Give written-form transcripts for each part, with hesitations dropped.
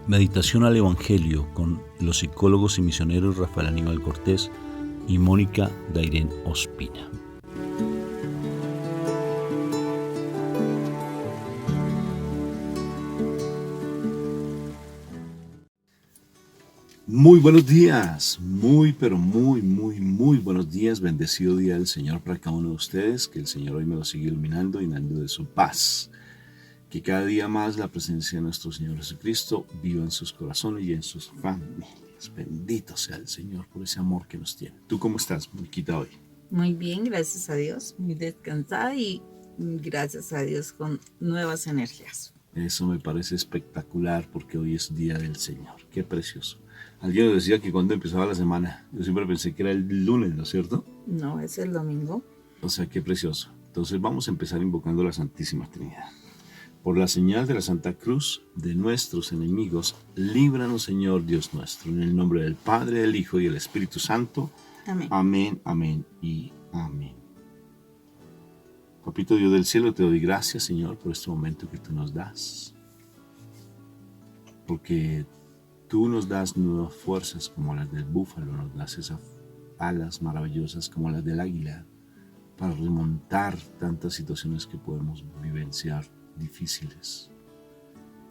Meditación al Evangelio con los psicólogos y misioneros Rafael Aníbal Cortés y Mónica Dairén Ospina. Muy buenos días, muy buenos días, bendecido día del Señor para cada uno de ustedes, que el Señor hoy me lo siga iluminando y llenando de su paz. Que cada día más la presencia de nuestro Señor Jesucristo viva en sus corazones y en sus familias. Bendito sea el Señor por ese amor que nos tiene. ¿Tú cómo estás, Moniquita, hoy? Muy bien, gracias a Dios, muy descansada y gracias a Dios con nuevas energías. Eso me parece espectacular porque hoy es Día del Señor. Qué precioso. Alguien nos decía que cuando empezaba la semana, yo siempre pensé que era el lunes, ¿no es cierto? No, es el domingo. O sea, qué precioso. Entonces vamos a empezar invocando la Santísima Trinidad. Por la señal de la Santa Cruz de nuestros enemigos, líbranos, Señor Dios nuestro, en el nombre del Padre, del Hijo y del Espíritu Santo. Amén. Amén, amén y amén. Papito Dios del cielo, te doy gracias, Señor, por este momento que tú nos das. Porque tú nos das nuevas fuerzas como las del búfalo, nos das esas alas maravillosas como las del águila para remontar tantas situaciones que podemos vivenciar difíciles.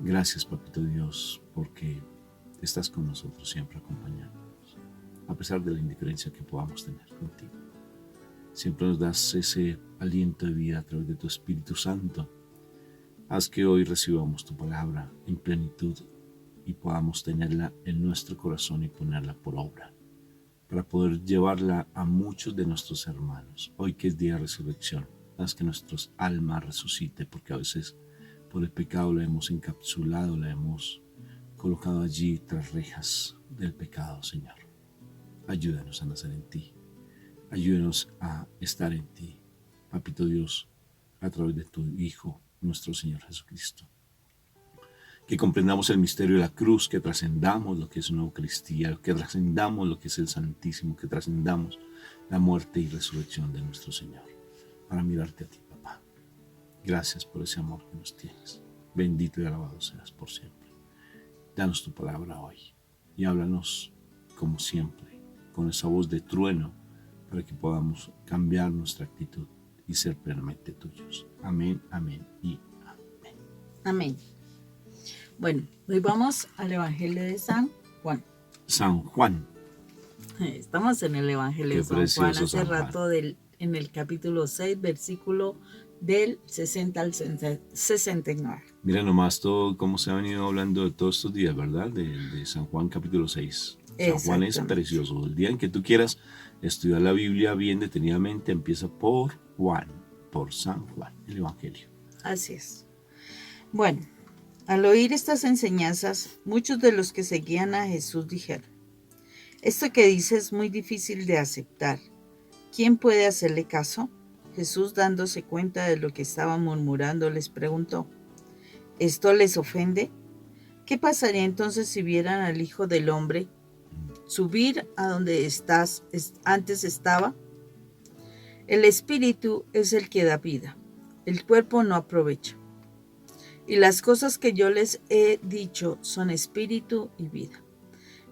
Gracias, Papito Dios, porque estás con nosotros siempre acompañándonos, a pesar de la indiferencia que podamos tener contigo. Siempre nos das ese aliento de vida a través de tu Espíritu Santo. Haz que hoy recibamos tu palabra en plenitud y podamos tenerla en nuestro corazón y ponerla por obra, para poder llevarla a muchos de nuestros hermanos. Hoy que es día de resurrección, haz que nuestros almas resucite, porque a veces por el pecado la hemos encapsulado, la hemos colocado allí tras rejas del pecado, Señor. Ayúdanos a nacer en ti, ayúdanos a estar en ti, Papito Dios, a través de tu Hijo, nuestro Señor Jesucristo. Que comprendamos el misterio de la cruz, que trascendamos lo que es una Eucaristía, que trascendamos lo que es el Santísimo, que trascendamos la muerte y resurrección de nuestro Señor, para mirarte a ti, papá. Gracias por ese amor que nos tienes. Bendito y alabado seas por siempre. Danos tu palabra hoy y háblanos como siempre, con esa voz de trueno, para que podamos cambiar nuestra actitud y ser plenamente tuyos. Amén, amén y amén. Amén. Bueno, hoy vamos al Evangelio de San Juan. San Juan. Estamos en el Evangelio de San Juan hace San Juan. rato en el capítulo 6, versículo del 60 al 69. Mira nomás todo cómo se ha venido hablando de todos estos días, ¿verdad? De San Juan capítulo 6. San Juan es precioso. El día en que tú quieras estudiar la Biblia bien detenidamente, empieza por Juan, por San Juan, el Evangelio. Así es. Bueno, al oír estas enseñanzas, muchos de los que seguían a Jesús dijeron: esto que dice es muy difícil de aceptar. ¿Quién puede hacerle caso? Jesús, dándose cuenta de lo que estaban murmurando, les preguntó: ¿esto les ofende? ¿Qué pasaría entonces si vieran al Hijo del Hombre subir a donde antes estaba? El Espíritu es el que da vida, el cuerpo no aprovecha. Y las cosas que yo les he dicho son espíritu y vida.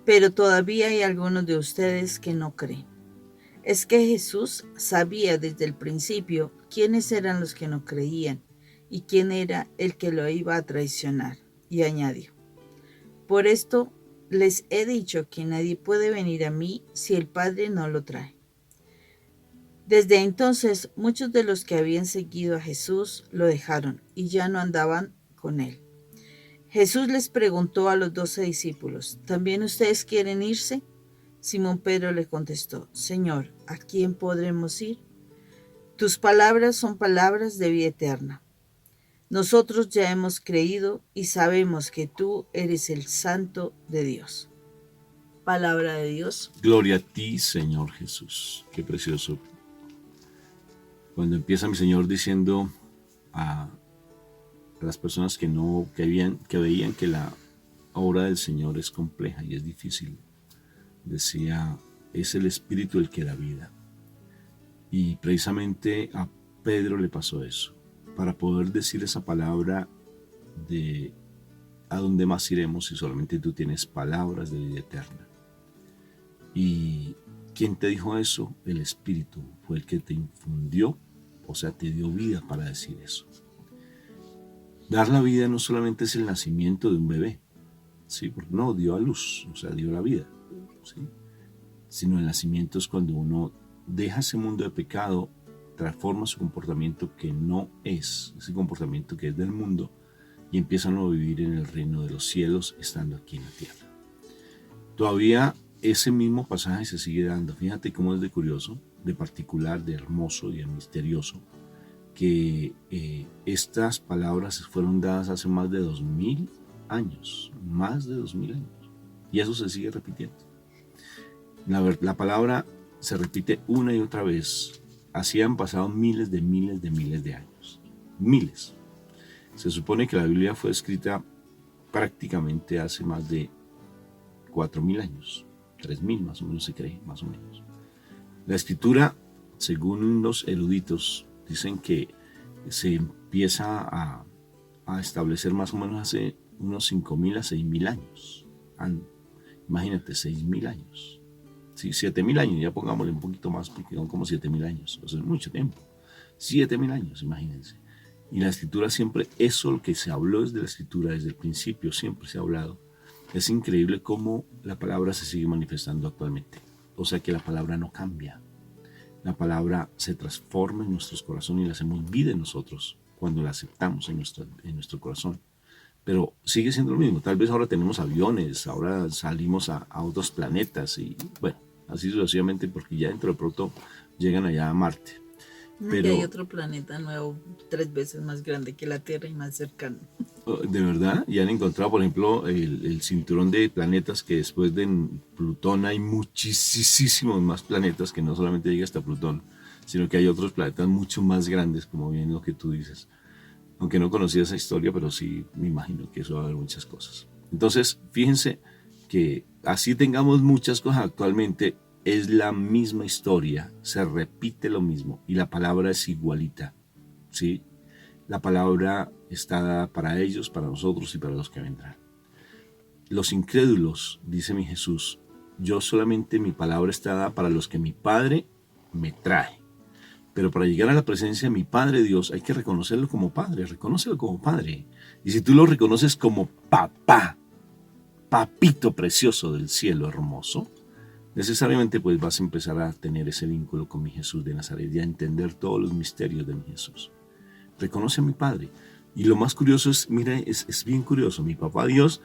Pero todavía hay algunos de ustedes que no creen. Es que Jesús sabía desde el principio quiénes eran los que no creían y quién era el que lo iba a traicionar. Y añadió: por esto les he dicho que nadie puede venir a mí si el Padre no lo trae. Desde entonces, muchos de los que habían seguido a Jesús lo dejaron y ya no andaban con él. Jesús les preguntó a los 12 discípulos: ¿también ustedes quieren irse? Simón Pedro le contestó: Señor, ¿a quién podremos ir? Tus palabras son palabras de vida eterna. Nosotros ya hemos creído y sabemos que tú eres el Santo de Dios. Palabra de Dios. Gloria a ti, Señor Jesús. Qué precioso. Cuando empieza mi Señor diciendo a las personas que veían que la obra del Señor es compleja y es difícil, decía: es el Espíritu el que da vida. Y precisamente a Pedro le pasó eso. Para poder decir esa palabra de ¿a dónde más iremos si solamente tú tienes palabras de vida eterna? ¿Y quién te dijo eso? El Espíritu fue el que te infundió, o sea, te dio vida para decir eso. Dar la vida no solamente es el nacimiento de un bebé, ¿sí? Porque no, dio a luz, o sea, dio la vida, ¿sí? Sino el nacimiento es cuando uno deja ese mundo de pecado, transforma su comportamiento que no es, ese comportamiento que es del mundo, y empiezan a vivir en el reino de los cielos estando aquí en la tierra. Todavía ese mismo pasaje se sigue dando. Fíjate cómo es de curioso, de particular, de hermoso y de misterioso, que estas palabras fueron dadas hace más de 2000 años, más de 2000 años, y eso se sigue repitiendo. La palabra se repite una y otra vez. Así han pasado miles de años. Miles. Se supone que la Biblia fue escrita prácticamente hace más de 4000 años. 3000 más o menos se cree, más o menos. La escritura, según los eruditos, dicen que se empieza a establecer más o menos hace unos 5000 a 6000 años. Imagínate, 6000 años. Sí, 7000 años, ya pongámosle un poquito más, porque son como 7000 años, o sea, es mucho tiempo. 7000 años, imagínense. Y la escritura siempre, eso lo que se habló desde la escritura, desde el principio, siempre se ha hablado. Es increíble cómo la palabra se sigue manifestando actualmente. O sea que la palabra no cambia. La palabra se transforma en nuestros corazones y la hacemos vida en nosotros cuando la aceptamos en nuestro corazón. Pero sigue siendo lo mismo. Tal vez ahora tenemos aviones, ahora salimos a otros planetas y bueno, así sucesivamente, porque ya dentro de pronto llegan allá a Marte. Pero hay otro planeta nuevo 3 veces más grande que la Tierra y más cercano. De verdad, ya han encontrado, por ejemplo, el cinturón de planetas, que después de Plutón hay muchísimos más planetas, que no solamente llega hasta Plutón, sino que hay otros planetas mucho más grandes, como bien lo que tú dices. Aunque no conocía esa historia, pero sí me imagino que eso va a haber muchas cosas. Entonces, fíjense que así tengamos muchas cosas actualmente, es la misma historia, se repite lo mismo y la palabra es igualita, ¿sí? La palabra está dada para ellos, para nosotros y para los que vendrán. Los incrédulos, dice mi Jesús, yo solamente mi palabra está dada para los que mi Padre me trae. Pero para llegar a la presencia de mi Padre Dios hay que reconocerlo como Padre, reconócelo como Padre. Y si tú lo reconoces como papá, papito precioso del cielo hermoso, necesariamente pues vas a empezar a tener ese vínculo con mi Jesús de Nazaret y a entender todos los misterios de mi Jesús. Reconoce a mi Padre. Y lo más curioso es, mira, es bien curioso, mi papá Dios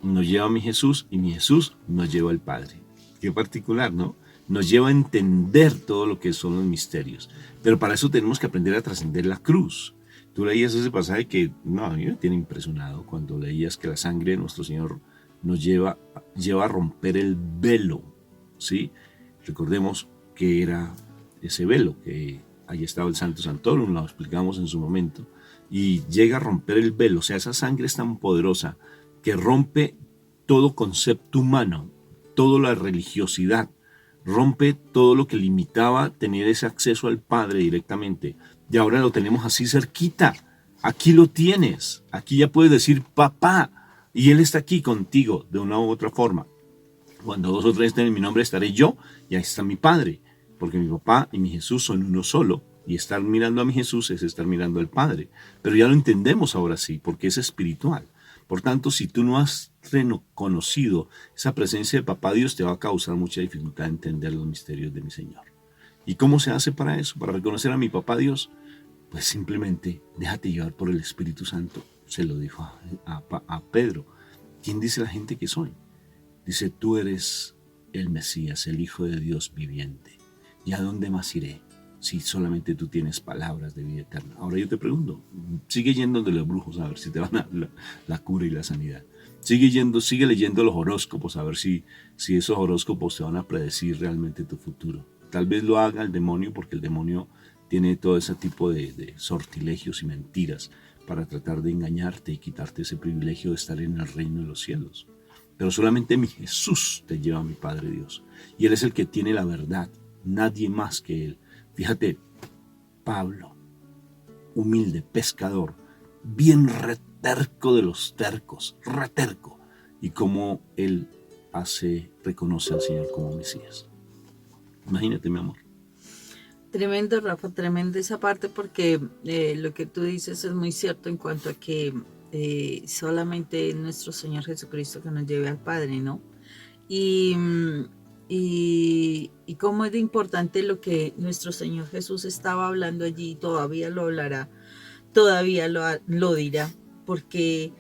nos lleva a mi Jesús y mi Jesús nos lleva al Padre. Qué particular, ¿no? Nos lleva a entender todo lo que son los misterios. Pero para eso tenemos que aprender a trascender la cruz. Tú leías ese pasaje que, no, a mí me tiene impresionado cuando leías que la sangre de nuestro Señor nos lleva a romper el velo, ¿sí? Recordemos que era ese velo, que ahí estaba el Santo Santorum, lo explicamos en su momento, y llega a romper el velo. O sea, esa sangre es tan poderosa que rompe todo concepto humano, toda la religiosidad, rompe todo lo que limitaba tener ese acceso al Padre directamente. Y ahora lo tenemos así cerquita. Aquí lo tienes. Aquí ya puedes decir papá. Y Él está aquí contigo de una u otra forma. Cuando 2 o 3 estén en mi nombre estaré yo y ahí está mi Padre. Porque mi papá y mi Jesús son uno solo. Y estar mirando a mi Jesús es estar mirando al Padre. Pero ya lo entendemos ahora sí, porque es espiritual. Por tanto, si tú no has reconocido esa presencia de Papá Dios, te va a causar mucha dificultad entender los misterios de mi Señor. ¿Y cómo se hace para eso? Para reconocer a mi Papá Dios, pues simplemente déjate llevar por el Espíritu Santo. Se lo dijo a Pedro. ¿Quién dice la gente que soy? Dice, tú eres el Mesías, el Hijo de Dios viviente. ¿Y a dónde más iré si solamente tú tienes palabras de vida eterna? Ahora yo te pregunto, sigue yendo de los brujos a ver si te van a dar la cura y la sanidad. Sigue leyendo los horóscopos a ver si esos horóscopos te van a predecir realmente tu futuro. Tal vez lo haga el demonio, porque el demonio tiene todo ese tipo de sortilegios y mentiras para tratar de engañarte y quitarte ese privilegio de estar en el reino de los cielos. Pero solamente mi Jesús te lleva a mi Padre Dios. Y Él es el que tiene la verdad, nadie más que Él. Fíjate, Pablo, humilde, pescador, bien terco de los tercos, reterco, y cómo él reconoce al Señor como Mesías. Imagínate, mi amor. Tremendo, Rafa, tremendo esa parte porque lo que tú dices es muy cierto en cuanto a que solamente nuestro Señor Jesucristo que nos lleve al Padre, ¿no? Y, y cómo es de importante lo que nuestro Señor Jesús estaba hablando allí, todavía lo hablará, todavía lo dirá, porque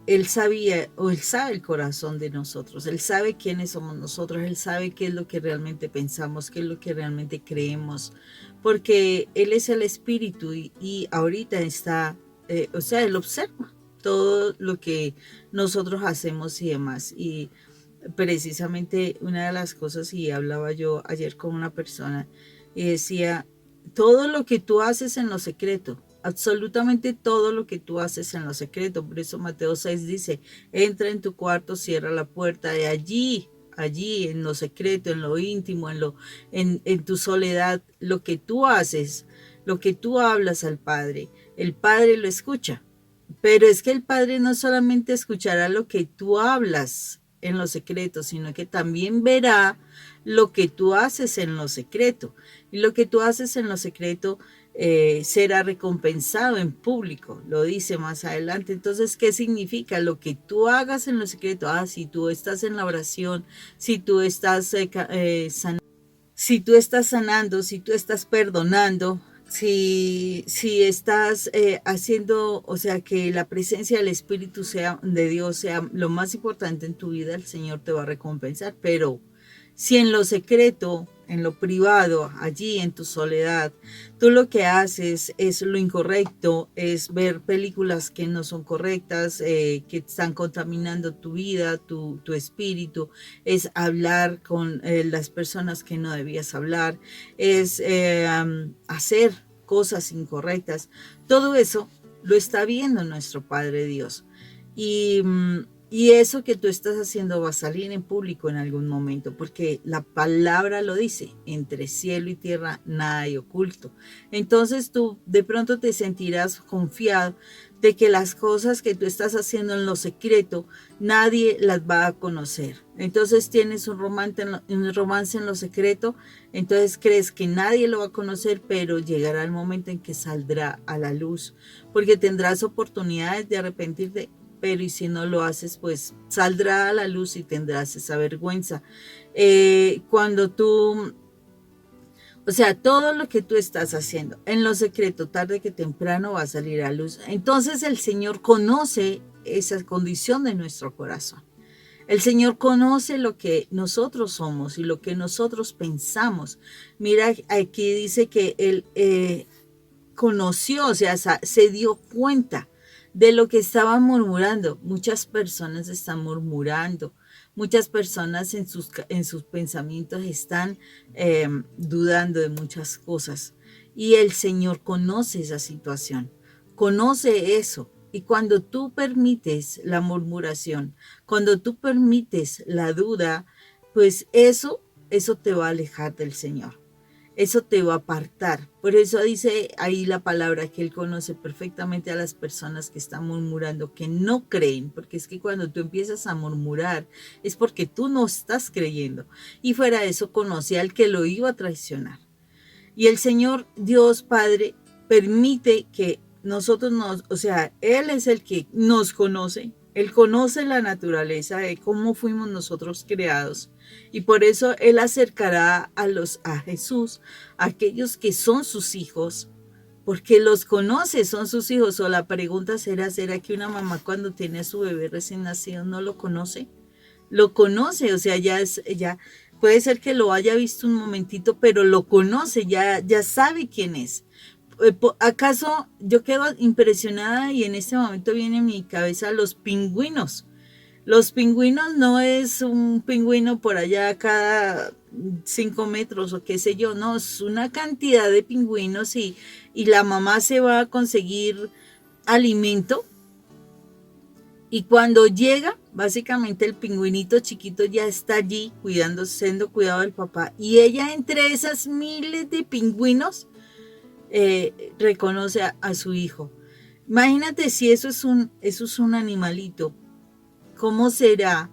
Él sabía, o Él sabe el corazón de nosotros, Él sabe quiénes somos nosotros, Él sabe qué es lo que realmente pensamos, qué es lo que realmente creemos, porque Él es el Espíritu y ahorita está, o sea, Él observa todo lo que nosotros hacemos y demás. Y precisamente una de las cosas, y hablaba yo ayer con una persona, y decía, todo lo que tú haces en lo secreto, absolutamente todo lo que tú haces en lo secreto, por eso Mateo 6 dice, entra en tu cuarto, cierra la puerta, y allí en lo secreto, en lo íntimo, en tu soledad, lo que tú haces, lo que tú hablas al Padre, el Padre lo escucha. Pero es que el Padre no solamente escuchará lo que tú hablas en lo secreto, sino que también verá lo que tú haces en lo secreto. Y lo que tú haces en lo secreto será recompensado en público, lo dice más adelante. Entonces, ¿qué significa? Lo que tú hagas en lo secreto, si tú estás en la oración, si tú estás si tú estás sanando, si tú estás perdonando, si estás haciendo, o sea, que la presencia del Espíritu de Dios sea lo más importante en tu vida, el Señor te va a recompensar. Pero si en lo secreto, en lo privado, allí en tu soledad, tú lo que haces es lo incorrecto, es ver películas que no son correctas, que están contaminando tu vida, tu espíritu, es hablar con las personas que no debías hablar, es hacer cosas incorrectas. Todo eso lo está viendo nuestro Padre Dios. Y eso que tú estás haciendo va a salir en público en algún momento, porque la palabra lo dice, entre cielo y tierra nada hay oculto. Entonces tú de pronto te sentirás confiado de que las cosas que tú estás haciendo en lo secreto, nadie las va a conocer. Entonces tienes un romance en lo secreto, entonces crees que nadie lo va a conocer, pero llegará el momento en que saldrá a la luz, porque tendrás oportunidades de arrepentirte, pero y si no lo haces, pues saldrá a la luz y tendrás esa vergüenza. Cuando tú, o sea, todo lo que tú estás haciendo en lo secreto, tarde que temprano va a salir a luz. Entonces el Señor conoce esa condición de nuestro corazón. El Señor conoce lo que nosotros somos y lo que nosotros pensamos. Mira, aquí dice que Él conoció, o sea, se dio cuenta de lo que estaban murmurando. Muchas personas están murmurando, muchas personas en sus pensamientos están dudando de muchas cosas. Y el Señor conoce esa situación, conoce eso. Y cuando tú permites la murmuración, cuando tú permites la duda, pues eso te va a alejar del Señor. Eso te va a apartar. Por eso dice ahí la palabra que Él conoce perfectamente a las personas que están murmurando, que no creen, porque es que cuando tú empiezas a murmurar es porque tú no estás creyendo. Y fuera de eso conoce al que lo iba a traicionar. Y el Señor Dios Padre permite que nosotros o sea, Él es el que nos conoce. Él conoce la naturaleza de cómo fuimos nosotros creados. Y por eso Él acercará a Jesús, a aquellos que son sus hijos, porque los conoce, son sus hijos. O la pregunta ¿será que una mamá cuando tiene a su bebé recién nacido no lo conoce? Lo conoce, o sea, ya puede ser que lo haya visto un momentito, pero lo conoce, ya sabe quién es. ¿Acaso yo quedo impresionada y en este momento viene en mi cabeza los pingüinos? Los pingüinos no es un pingüino por allá cada 5 metros o qué sé yo, no, es una cantidad de pingüinos y la mamá se va a conseguir alimento y cuando llega, básicamente el pingüinito chiquito ya está allí siendo cuidado del papá y ella entre esas miles de pingüinos reconoce a su hijo. Imagínate si eso es un animalito, ¿cómo será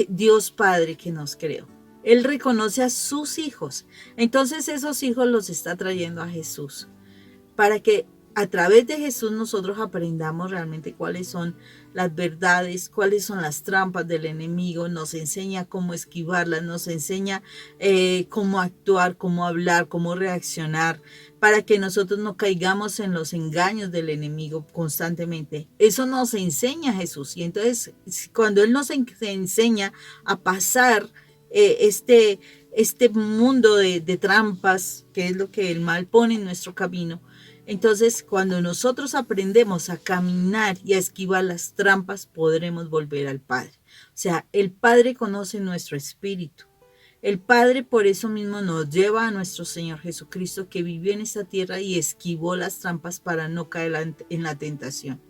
Dios Padre que nos creó? Él reconoce a sus hijos. Entonces esos hijos los está trayendo a Jesús para que a través de Jesús nosotros aprendamos realmente cuáles son las verdades, cuáles son las trampas del enemigo, nos enseña cómo esquivarlas, nos enseña cómo actuar, cómo hablar, cómo reaccionar, para que nosotros no caigamos en los engaños del enemigo constantemente. Eso nos enseña Jesús. Y entonces cuando Él nos enseña a pasar este mundo de trampas, que es lo que el mal pone en nuestro camino, entonces, cuando nosotros aprendemos a caminar y a esquivar las trampas, podremos volver al Padre. O sea, el Padre conoce nuestro espíritu. El Padre por eso mismo nos lleva a nuestro Señor Jesucristo, que vivió en esta tierra y esquivó las trampas para no caer en la tentación.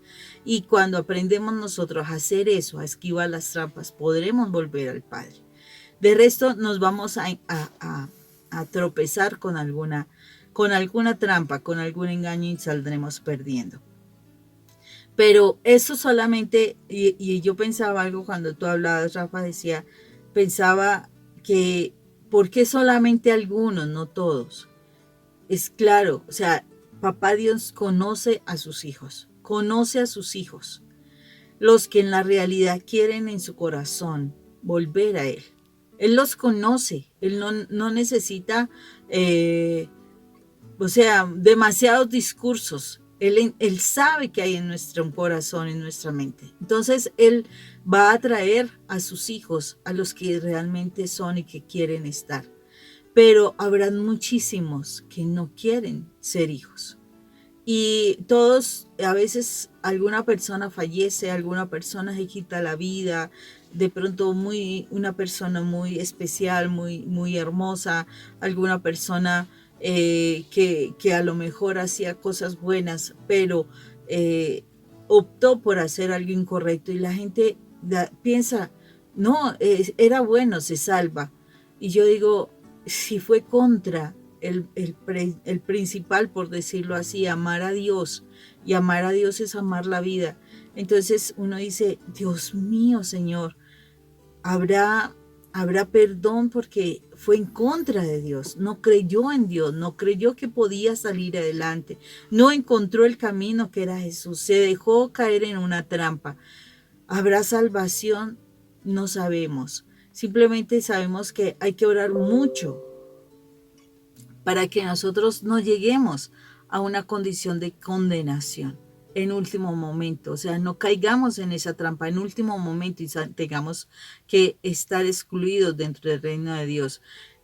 Y cuando aprendemos nosotros a hacer eso, a esquivar las trampas, podremos volver al Padre. De resto, nos vamos a tropezar con alguna trampa, con algún engaño y saldremos perdiendo. Pero eso solamente, y yo pensaba algo cuando tú hablabas, Rafa, pensaba que, ¿por qué solamente algunos, no todos? Es claro, o sea, Papá Dios conoce a sus hijos, los que en la realidad quieren en su corazón volver a Él. Él los conoce, Él no necesita demasiados discursos. Él sabe que hay en nuestro corazón, en nuestra mente. Entonces, Él va a atraer a sus hijos, a los que realmente son y que quieren estar. Pero habrán muchísimos que no quieren ser hijos. Y todos, a veces alguna persona fallece, alguna persona se quita la vida, de pronto una persona muy especial, muy hermosa, alguna persona que a lo mejor hacía cosas buenas, pero optó por hacer algo incorrecto y la gente piensa, no, era bueno, se salva. Y yo digo, si fue contra el principal, por decirlo así, amar a Dios, y amar a Dios es amar la vida. Entonces uno dice, Dios mío, Señor, habrá perdón porque fue en contra de Dios, no creyó en Dios, no creyó que podía salir adelante, no encontró el camino que era Jesús, se dejó caer en una trampa. ¿Habrá salvación? No sabemos. Simplemente sabemos que hay que orar mucho para que nosotros no lleguemos a una condición de condenación en último momento, o sea, no caigamos en esa trampa en último momento y tengamos que estar excluidos dentro del reino de Dios.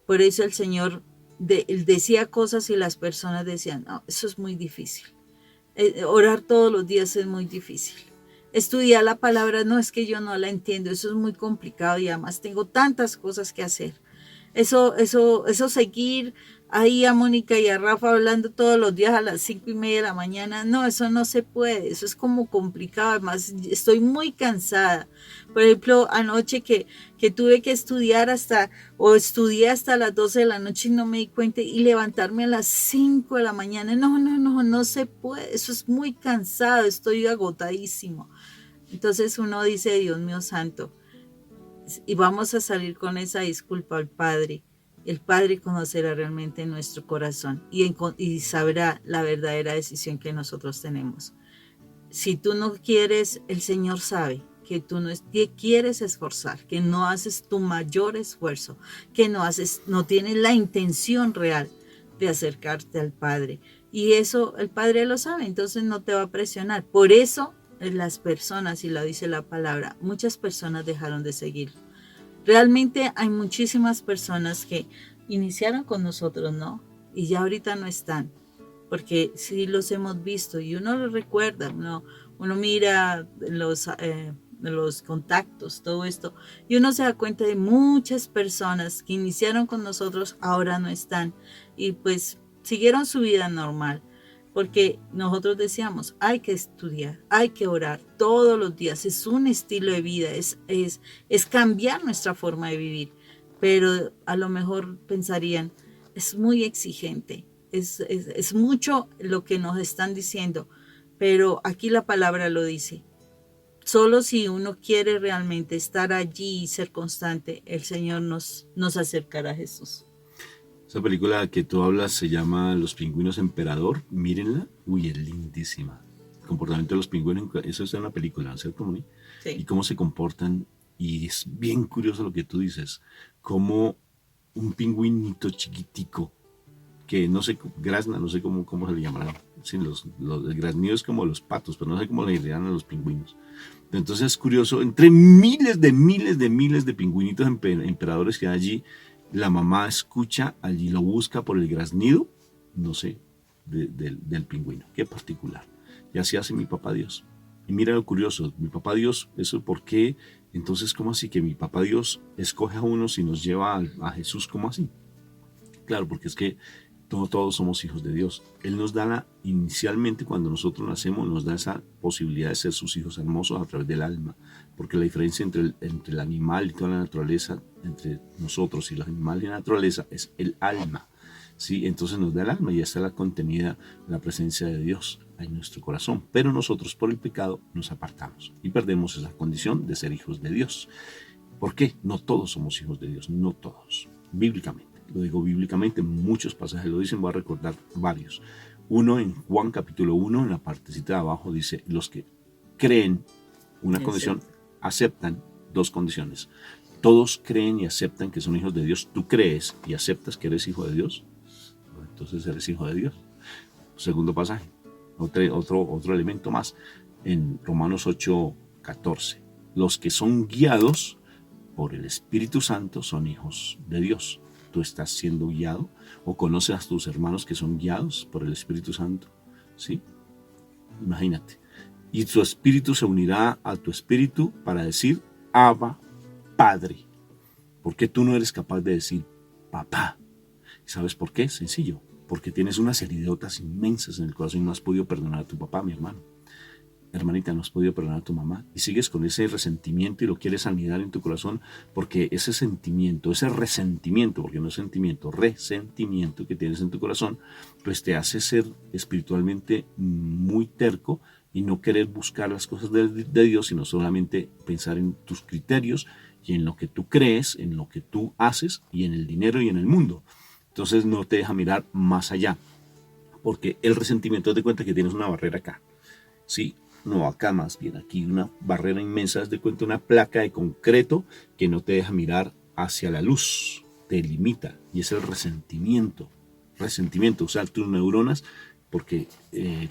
Por eso el Señor él decía cosas y las personas decían, no, eso es muy difícil. Orar todos los días es muy difícil. Estudiar la palabra, no, es que yo no la entiendo, eso es muy complicado y además tengo tantas cosas que hacer. Eso seguir ahí a Mónica y a Rafa hablando todos los días a las 5:30 de la mañana, no, eso no se puede, eso es como complicado, además estoy muy cansada. Por ejemplo, anoche que tuve que estudié hasta las 12 de la noche y no me di cuenta, y levantarme a las 5 de la mañana, no se puede, eso es muy cansado, estoy agotadísimo. Entonces uno dice, Dios mío santo, y vamos a salir con esa disculpa al Padre. El Padre conocerá realmente nuestro corazón y sabrá la verdadera decisión que nosotros tenemos. Si tú no quieres, el Señor sabe que tú no te quieres esforzar, que no haces tu mayor esfuerzo, que no tienes la intención real de acercarte al Padre. Y eso el Padre lo sabe, entonces no te va a presionar. Por eso las personas, y lo dice la palabra, muchas personas dejaron de seguir. Realmente hay muchísimas personas que iniciaron con nosotros, ¿no? Y ya ahorita no están, porque sí los hemos visto y uno lo recuerda, uno mira los contactos, todo esto, y uno se da cuenta de muchas personas que iniciaron con nosotros, ahora no están, y pues siguieron su vida normal. Porque nosotros decíamos, hay que estudiar, hay que orar todos los días, es un estilo de vida, es cambiar nuestra forma de vivir. Pero a lo mejor pensarían, es muy exigente, es mucho lo que nos están diciendo. pero aquí la palabra lo dice. Solo si uno quiere realmente estar allí y ser constante, el Señor nos acercará a Jesús. Esa película que tú hablas se llama Los Pingüinos Emperador. Mírenla. Uy, es lindísima. El comportamiento de los pingüinos, eso es una película, ¿cierto, Moni? Sí. Y cómo se comportan. Y es bien curioso lo que tú dices. Como un pingüinito chiquitico que no sé, grazna, no sé cómo se le llamará. Sí, el graznido es como los patos, pero no sé cómo le dirán a los pingüinos. Entonces es curioso, entre miles de pingüinitos emperadores que hay allí, la mamá escucha, allí lo busca por el graznido, no sé, del pingüino. Qué particular. Y así hace mi papá Dios. Y mira lo curioso, mi papá Dios, ¿eso por qué? Entonces, ¿cómo así que mi papá Dios escoge a unos y nos lleva a Jesús? ¿Cómo así? Claro, porque es que todos somos hijos de Dios. Él nos da inicialmente cuando nosotros nacemos, nos da esa posibilidad de ser sus hijos hermosos a través del alma, porque la diferencia entre el animal y toda la naturaleza, entre nosotros y los animales y la naturaleza, es el alma. ¿Sí? Entonces nos da el alma y está la contenida la presencia de Dios en nuestro corazón, pero nosotros por el pecado nos apartamos y perdemos esa condición de ser hijos de Dios. ¿Por qué? No todos somos hijos de Dios, no todos, bíblicamente. Lo digo bíblicamente, muchos pasajes lo dicen, voy a recordar varios. Uno en Juan capítulo 1, en la partecita de abajo, dice, los que creen una condición, aceptan dos condiciones. Todos creen y aceptan que son hijos de Dios. ¿Tú crees y aceptas que eres hijo de Dios? Entonces eres hijo de Dios. Segundo pasaje, otro elemento más, en Romanos 8:14. Los que son guiados por el Espíritu Santo son hijos de Dios. ¿Tú estás siendo guiado? ¿O conoces a tus hermanos que son guiados por el Espíritu Santo? ¿Sí? Imagínate. Y tu espíritu se unirá a tu espíritu para decir, Abba, Padre. ¿Por qué tú no eres capaz de decir, papá? ¿Sabes por qué? Sencillo. Porque tienes unas heridotas inmensas en el corazón y no has podido perdonar a tu papá, mi hermano. Hermanita, no has podido perdonar a tu mamá y sigues con ese resentimiento y lo quieres anidar en tu corazón porque ese sentimiento, ese resentimiento, porque no es sentimiento, resentimiento que tienes en tu corazón, pues te hace ser espiritualmente muy terco y no querer buscar las cosas de Dios, sino solamente pensar en tus criterios y en lo que tú crees, en lo que tú haces y en el dinero y en el mundo. Entonces no te deja mirar más allá, porque el resentimiento, te cuenta que tienes una barrera acá, ¿sí? No, acá más bien, aquí una barrera inmensa, haz de cuenta una placa de concreto que no te deja mirar hacia la luz, te limita, y es el resentimiento, usar tus neuronas, porque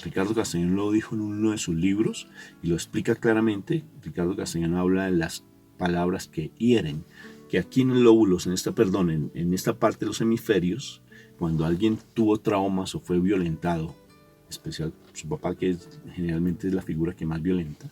Ricardo Castañón lo dijo en uno de sus libros y lo explica claramente. Ricardo Castañón habla de las palabras que hieren, que aquí en el lóbulos, en esta parte de los hemisferios, cuando alguien tuvo traumas o fue violentado, especial su papá, que generalmente es la figura que más violenta,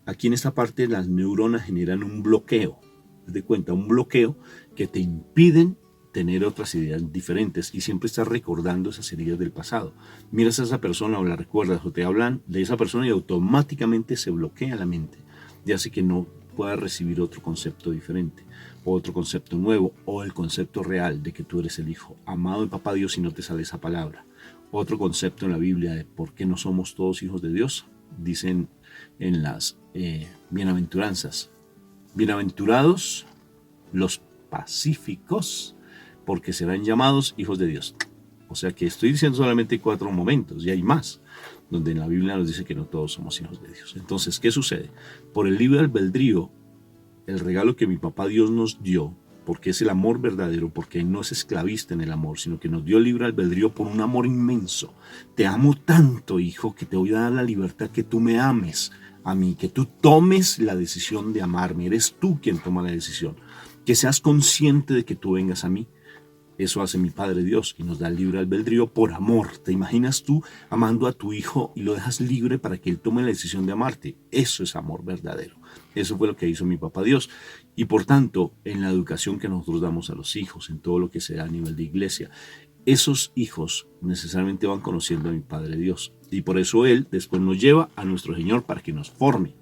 aquí en esta parte las neuronas generan un bloqueo, haz de cuenta, un bloqueo que te impiden tener otras ideas diferentes y siempre estás recordando esas heridas del pasado. Miras a esa persona o la recuerdas o te hablan de esa persona y automáticamente se bloquea la mente y hace que no pueda recibir otro concepto diferente o otro concepto nuevo o el concepto real de que tú eres el hijo amado de papá Dios y no te sale esa palabra. Otro concepto en la Biblia de por qué no somos todos hijos de Dios, dicen en las bienaventuranzas, bienaventurados los pacíficos, porque serán llamados hijos de Dios. O sea que estoy diciendo solamente 4 momentos, y hay más, donde en la Biblia nos dice que no todos somos hijos de Dios. Entonces, ¿qué sucede? Por el libre albedrío, el regalo que mi papá Dios nos dio, porque es el amor verdadero, porque no es esclavista en el amor, sino que nos dio libre albedrío por un amor inmenso. Te amo tanto, hijo, que te voy a dar la libertad que tú me ames a mí, que tú tomes la decisión de amarme. Eres tú quien toma la decisión. Que seas consciente de que tú vengas a mí. Eso hace mi Padre Dios y nos da el libre albedrío por amor. ¿Te imaginas tú amando a tu hijo y lo dejas libre para que él tome la decisión de amarte? Eso es amor verdadero. Eso fue lo que hizo mi Papá Dios. Y por tanto, en la educación que nosotros damos a los hijos, en todo lo que se da a nivel de iglesia, esos hijos necesariamente van conociendo a mi Padre Dios. Y por eso Él después nos lleva a nuestro Señor para que nos forme.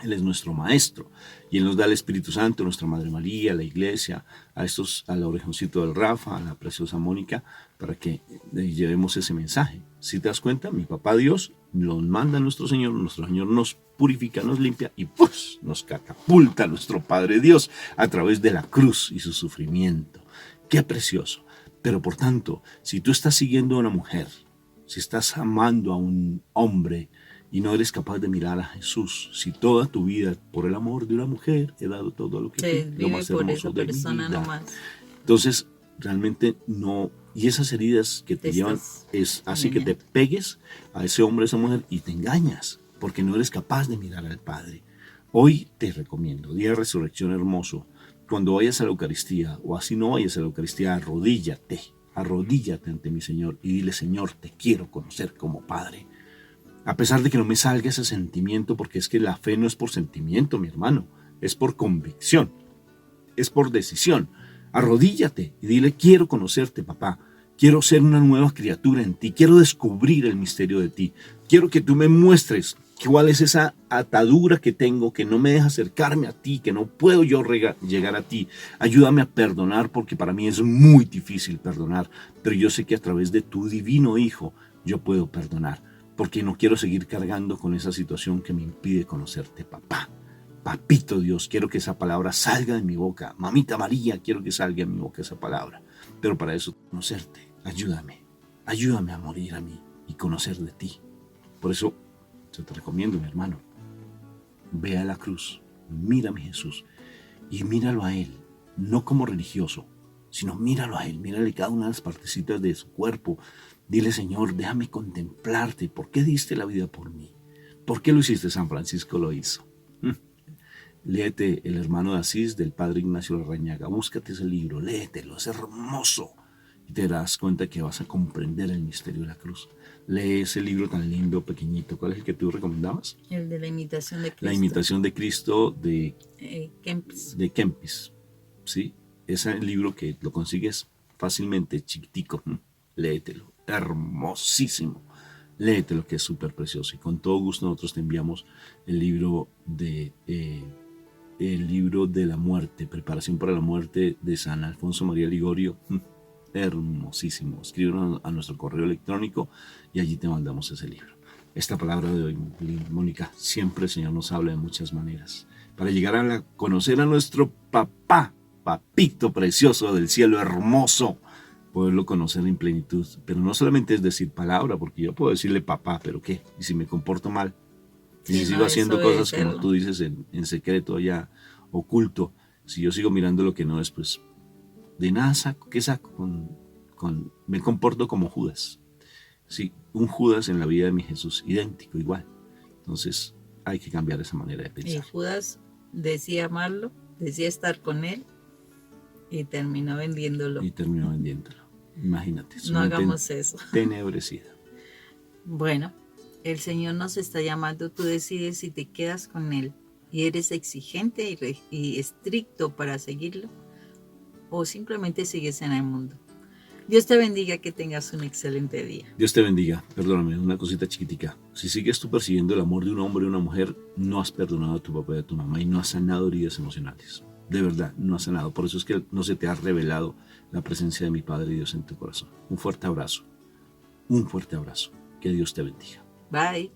Él es nuestro maestro y Él nos da el Espíritu Santo, nuestra Madre María, a la iglesia, al orejoncito del Rafa, a la preciosa Mónica, para que llevemos ese mensaje. Si te das cuenta, mi papá Dios nos manda a nuestro Señor nos purifica, nos limpia y pues nos catapulta a nuestro Padre Dios a través de la cruz y su sufrimiento. ¡Qué precioso! Pero por tanto, si tú estás siguiendo a una mujer, si estás amando a un hombre, y no eres capaz de mirar a Jesús, si toda tu vida, por el amor de una mujer, he dado todo lo que fui, lo más hermoso de mi vida. Nomás. Entonces, realmente no, y esas heridas que te llevan, es así que te pegues a ese hombre, a esa mujer, y te engañas, porque no eres capaz de mirar al Padre. Hoy te recomiendo, día de resurrección hermoso, cuando vayas a la Eucaristía, o así no vayas a la Eucaristía, arrodíllate ante mi Señor, y dile, Señor, te quiero conocer como Padre. A pesar de que no me salga ese sentimiento, porque es que la fe no es por sentimiento, mi hermano, es por convicción, es por decisión. Arrodíllate y dile, quiero conocerte, papá, quiero ser una nueva criatura en ti, quiero descubrir el misterio de ti, quiero que tú me muestres cuál es esa atadura que tengo, que no me deja acercarme a ti, que no puedo yo llegar a ti. Ayúdame a perdonar, porque para mí es muy difícil perdonar, pero yo sé que a través de tu divino Hijo yo puedo perdonar. Porque no quiero seguir cargando con esa situación que me impide conocerte, papá. Papito Dios, quiero que esa palabra salga de mi boca. Mamita María, quiero que salga de mi boca esa palabra. Pero para eso, conocerte, ayúdame a morir a mí y conocer de ti. Por eso, yo te recomiendo, mi hermano, ve a la cruz, mira a mi Jesús y míralo a Él, no como religioso, sino míralo a Él, mírale cada una de las partecitas de su cuerpo. Dile, Señor, déjame contemplarte. ¿Por qué diste la vida por mí? ¿Por qué lo hiciste? San Francisco lo hizo. Léete El hermano de Asís del padre Ignacio Larrañaga. Búscate ese libro, léetelo, es hermoso. Y te darás cuenta que vas a comprender el misterio de la cruz. Lee ese libro tan lindo, pequeñito. ¿Cuál es el que tú recomendabas? El de la imitación de Cristo. La imitación de Cristo de Kempis. De Kempis. ¿Sí? Ese libro que lo consigues fácilmente, chiquitico. Léetelo. Hermosísimo. Léetelo, que es súper precioso. Y con todo gusto nosotros te enviamos el libro de la muerte, Preparación para la muerte, de San Alfonso María Ligorio. Hermosísimo. Escríbenos a nuestro correo electrónico y allí te mandamos ese libro. Esta palabra de hoy, Mónica, siempre el Señor nos habla de muchas maneras. Para llegar a conocer a nuestro papá, papito precioso del cielo, hermoso, poderlo conocer en plenitud. Pero no solamente es decir palabra, porque yo puedo decirle papá, pero ¿qué? ¿Y si me comporto mal? ¿Y si sigo haciendo cosas como tú dices en secreto, ya oculto? Si yo sigo mirando lo que no es, pues de nada saco. ¿Qué saco? Me comporto como Judas. Sí, un Judas en la vida de mi Jesús, idéntico, igual. Entonces hay que cambiar esa manera de pensar. Y Judas decía amarlo, decía estar con él y terminó vendiéndolo. Imagínate. No hagamos eso. Tenebrecida. Bueno, el Señor nos está llamando. Tú decides si te quedas con Él y eres exigente y estricto para seguirlo, o simplemente sigues en el mundo. Dios te bendiga, que tengas un excelente día. Dios te bendiga. Perdóname, una cosita chiquitica. Si sigues tú persiguiendo el amor de un hombre y una mujer, no has perdonado a tu papá y a tu mamá y no has sanado heridas emocionales. De verdad, no has sanado. Por eso es que no se te ha revelado la presencia de mi Padre Dios en tu corazón. Un fuerte abrazo. Un fuerte abrazo. Que Dios te bendiga. Bye.